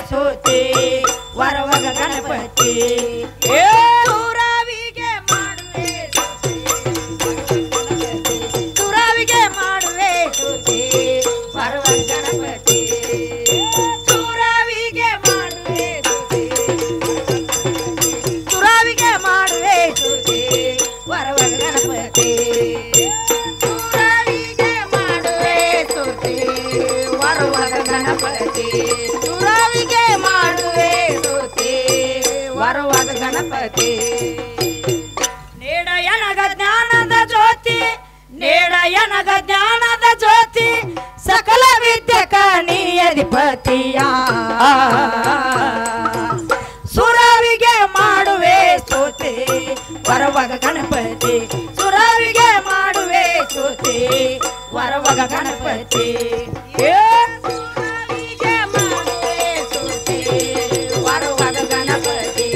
ಸೋತೆ ವರವಗ ಗಣಪತಿ ಸುರಾವಿಗೆ ಮಾಡುವೆ ಸುರಾವಿಗೆ ಮಾಡುವೆ ಸೋತೆ ವರವಗ ಗಣಪತಿ ಸುರಾವಿಗೆ ಮಾಡುವೆ ಸುರಾವಿಗೆ ಮಾಡುವೆ ಸೋತೆ ವರವಗ ಗಣಪತಿ ಸುರಾವಿಗೆ ಮಾಡುವೆ ಸೋತೆ ವರವಗ ಗಣಪತಿ ಸುರಾವಿಗೆ ಮಾಡುವೆ ಸೋತೆ ವರವಗ ಗಣಪತಿ ನೇಡಯನಗ ಜ್ಞಾನದ ಜ್ಯೋತಿ ನೇಡಯನಗ ಜ್ಞಾನದ ಜ್ಯೋತಿ ಸಕಲ ವಿದ್ಯೆ ಕಾಣಿ ಅಧಿಪತಿಯ ಸುರಾವಿಗೆ ಮಾಡುವೆ ಸೋತೆ ವರವಗ ಗಣಪತಿ ಸುರಾವಿಗೆ ಮಾಡುವೆ ಸೋತೆ ವರವಗ ಗಣಪತಿ ಸುರಾವಿಗೆ ಮಾಡುವೆ ಸೋತೆ ವರವಗ ಗಣಪತಿ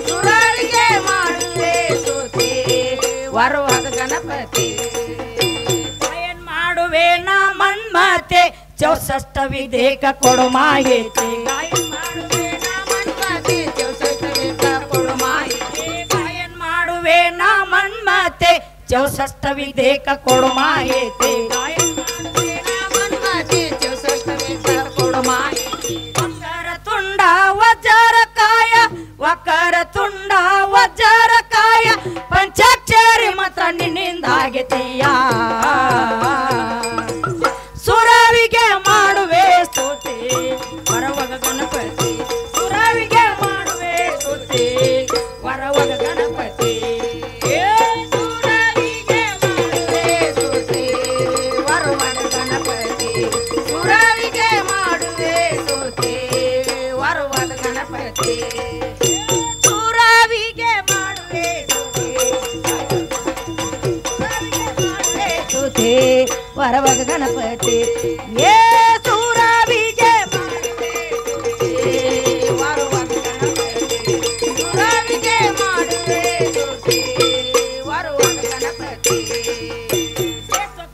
ಸುರಾವಿಗೆ ಮಾಡುವೆ ಸೋತೆ ವರವಗ ಗಣಪತಿ ಏನ್ ಮಾಡುವೆ ನಾ ಮನ್ಮತೆ 64 ವಿಧೇಕ ಕೊಡು ಮಾಹಿತಿ ಗಾಯನ್ ಮಾಡುವೆ ನಾ ಮನ್ಮತೆ 64 ವಿಧೇಕ ಕೊಡು ಮಾಹಿತಿ ಗಾಯನ್ ಮಾಡುವೆ ನಾ ಮನ್ಮತೆ 64 ವಿಧೇಕ ಕೊಡು ಮಾಹಿತಿ ಗಾಯನ್ ಮಾಡುವೆ ನಾ ಮನ್ಮತೆ 64 ವಿಧೇಕ ಕೊಡು ಮಾಹಿತಿ ವಕರ ತುಂಡ ವಜ್ರ ಕಾಯ ವಕರ ತುಂಡ ವಜ್ರ ಕಾಯ ಪಂಚಾಕ್ಷರಿ ಮಾತ್ರ ನಿನ್ನಿಂದಾಗಿದೆಯ ಸುರಾವಿಗೆ ಮಾಡುವೆ ಸ್ತುತಿ ವರವಗ ಗಣಪತಿ ಸುರಾವಿಗೆ ಮಾಡುವೆ ಸ್ತುತಿ ವರವಗ ಗಣಪತಿ ಸುರಾವಿಗೆ ಮಾಡುವೆ ಸ್ತುತಿ ವರವಗ ಗಣಪತಿ ಸುರಾವಿಗೆ ಮಾಡುವೆ ಸ್ತುತಿ ವರವಗ ಗಣಪತಿ ಸುರಾವಿಗೆ ಮಾಡುವೆ ಸ್ತುತಿ ವರವಗ ಗಣಪತಿ ಏ ಸುರಾವಿಗೆ ಮಾಡುವೆ ವರವಗ ಗಣಪತಿ ಸುರಾವಿಗೆ ಮಾಡುವೆ ಸ್ತುತಿ ವರವಗ ಗಣಪತಿ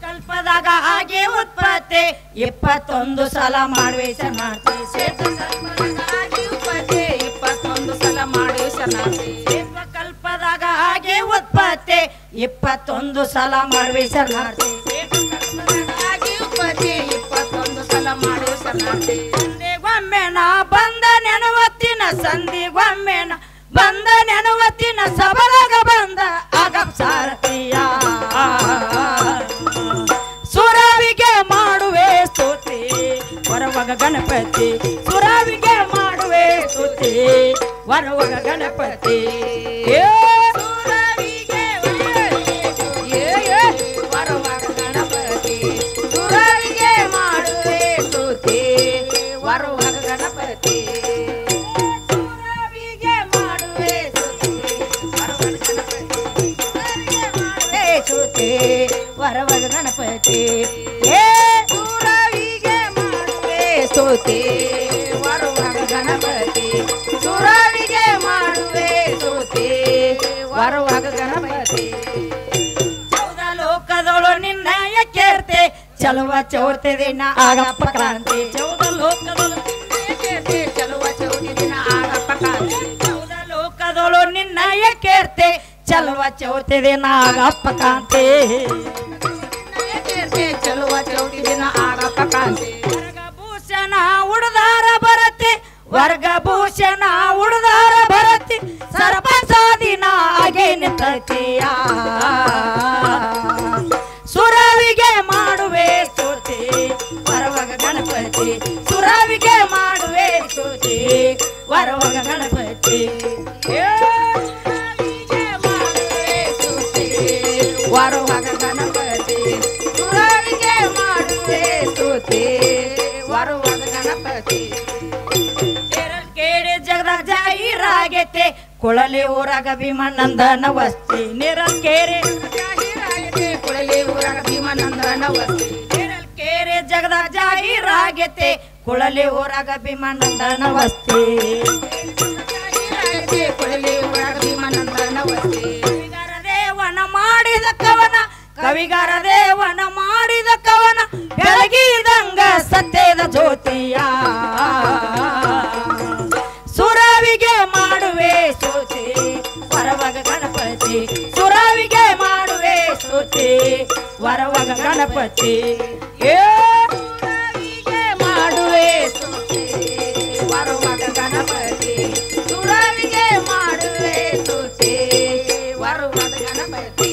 ಕಲ್ಪದಾಗ ಹಾಗೆ ಉತ್ಪತ್ತಿ 21 ಸಲ ಮಾಡುವೆ ಶರಣಾರ್ಥಿ ಕಲ್ಪದಾಗ ಹಾಗೆ ಉತ್ಪತ್ತಿ 21 ಸಲ ಮಾಡುವೆ ಶರಣಾರ್ಥಿ ಕಲ್ಪದಾಗ ಹಾಗೆ ಉತ್ಪತ್ತಿ 21 ಸಲ ಮಾಡುವೆ ಶರಣಾರ್ಥಿ ಇಪ್ಪತ್ತೊಂದು ಸಲ ಮಾಡುವೆ ಶರಣಾರ್ಥಿ ಸಂಧಿಗೊಮ್ಮೆ ನಾ ಬಂದ ನೆನವತ್ತಿನ ಸಂಧಿಗೊಮ್ಮೆ ನಾ ಬಂದ ನೆನವತ್ತಿನ ಸಬಲಗ ಬಂದ ಆಗ ಸಾರಥಿಯ ಸುರಾವಿಗೆ ಮಾಡುವೆ ಸ್ತುತಿ ವರವಗ ಗಣಪತಿ ಸುರಾವಿಗೆ ಮಾಡುವೆ ಸ್ತುತಿ ವರವಗ ಗಣಪತಿ ಸುರಾವಿಗೆ ವರವಗ ಗಣಪತಿ ಸುರಾವಿಗೆ ಮಾಡುವೆ ಸ್ತುತಿ ವರವಗ ಗಣಪತಿ ಸುರಾವಿಗೆ ಮಾಡುವೆ ಸ್ತುತಿ ವರವಗ ಗಣಪತಿ ಸುರಾವಿಗೆ ಮಾಡುವೆ ಸ್ತುತಿ ವರವಗ ಗಣಪತಿ ಸುರಾವಿಗೆ ಮಾಡುವೆ ಸ್ತುತಿ ವರವಗ ಗಣಪತಿ ಚೌದ ಲೋಕದೊಳು ನಿನ್ನಯ ಕೀರ್ತಿ ಚಲುವ ಚೌತಿ ದಿನ ಆಗಪ್ಪ ಕ್ರಾಂತಿ ಚೌದ ಲೋಕದೊಳು ಕೀರ್ತಿ ಚಲುವ ಚೌತಿ ದಿನ ಆಗಪ್ಪ ಕ್ರಾಂತಿ ಚೌದ ಲೋಕದೊಳು ನಿನ್ನಯ ಕೀರ್ತಿ ಚಲುವ ಚೌತಿ ದಿನ ಆಗಪ್ಪ ಕಾಂತಿ ಕೀರ್ತಿ ಚಲುವ ಚೌತಿ ದಿನ ಆಗಪ್ಪ ಕಾಂತಿ ವರ್ಗಭೂಷಣ ಉಡದಾರ ಬರತಿ ವರ್ಗಭೂಷಣ ಉಡದಾರ ಬರತಿ ಸರ್ಪಸಾದಿನ ಆಗೆ ನಿಂತತಿಯ ಸುರಾವಿಗೆ ಮಾಡುವೆ ಸ್ತುತಿ ವರವಗ ಗಣಪತಿ ಸುರಾವಿಗೆ ಮಾಡುವೆ ಸ್ತುತಿ ವರವಗ ಗಣಪತಿ ವರವಗ ಗಣಪತಿ ಸುರಾವಿಗೆ ಮಾಡುವೆ ಸ್ತುತಿ ವರವಗ ಗಣಪತಿ ಕೇಳಿ ಜಗದ ಜಾಹೀರಾಗೈತೆ ಕುಳಲಿ ಊರಾಗ ಭೀಮನಂದನ ವಸ್ತಿ ನಿರಂಕೇರಿ ಕುಳಲಿ ಊರಾಗ ಭೀಮನಂದನ ವಸ್ತಿ ನಿರಂಕೇರಿ ಜಗದ ಜಾಹೀರಾಗೈತೆ ಕುಳಲಿ ಊರಾಗ ಭೀಮನಂದನ ವಸ್ತಿ ಕುಳಲಿ ಊರಾಗ ಭೀಮನಂದನ ವಸ್ತಿ ದೇವನ ಮಾಡಿದ ಕವನ ಕವಿಗಾರ ದೇವನ ಮಾಡಿದ ಕವನ ಬೆಳಗಿದಂಗ ಸತ್ಯದ ಜ್ಯೋತಿಯ ಗಣಪತಿ ಏ ಸುರವಿಗೆ ಮಾಡುವೆ ಸ್ತುತಿ ವರುಮಗ ಗಣಪತಿ ಸುರವಿಗೆ ಮಾಡುವೆ ಸ್ತುತಿ ವರುಮಗ ಗಣಪತಿ